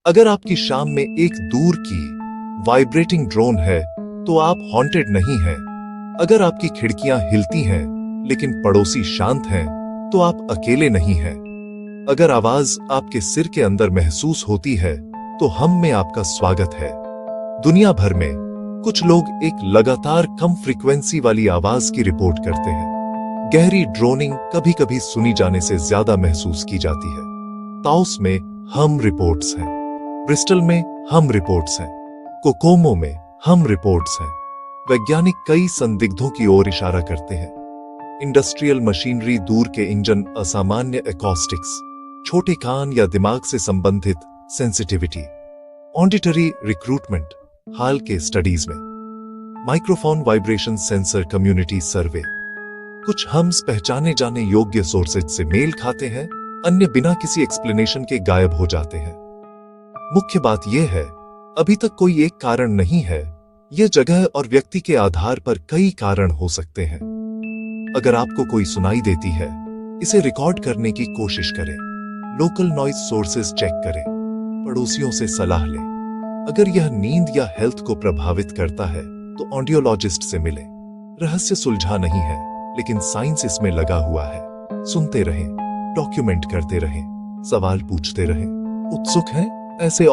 अगर आपकी शाम में एक दूर की वाइब्रेटिंग ड्रोन है तो आप हॉन्टेड नहीं हैं। अगर आपकी खिड़कियां हिलती हैं लेकिन पड़ोसी शांत हैं तो आप अकेले नहीं हैं। अगर आवाज आपके सिर के अंदर महसूस होती है तो हम में आपका स्वागत है। दुनिया भर में कुछ लोग एक लगातार कम फ्रीक्वेंसी वाली आवाज की रिपोर्ट करते हैं। गहरी ड्रोनिंग कभी कभी सुनी जाने से ज्यादा महसूस की जाती है। ताओस में हम रिपोर्ट्स हैं, ब्रिस्टल में हम रिपोर्ट्स हैं, कोकोमो में हम रिपोर्ट्स हैं। वैज्ञानिक कई संदिग्धों की ओर इशारा करते हैं। इंडस्ट्रियल मशीनरी, दूर के इंजन, असामान्य एकॉस्टिक्स, छोटे कान या दिमाग से संबंधित सेंसिटिविटी, ऑडिटरी रिक्रूटमेंट। हाल के स्टडीज में माइक्रोफोन वाइब्रेशन सेंसर कम्युनिटी सर्वे। कुछ हम्स पहचाने जाने योग्य सोर्सेज से मेल खाते हैं, अन्य बिना किसी एक्सप्लेनेशन के गायब हो जाते हैं। मुख्य बात यह है, अभी तक कोई एक कारण नहीं है। यह जगह और व्यक्ति के आधार पर कई कारण हो सकते हैं। अगर आपको कोई सुनाई देती है, इसे रिकॉर्ड करने की कोशिश करें। लोकल नॉइज सोर्सेज चेक करें। पड़ोसियों से सलाह लें। अगर यह नींद या हेल्थ को प्रभावित करता है तो ऑडियोलॉजिस्ट से मिलें। रहस्य सुलझा नहीं है, लेकिन साइंस इसमें लगा हुआ है। सुनते रहें, डॉक्यूमेंट करते रहें, सवाल पूछते रहें। उत्सुक हैं ऐसे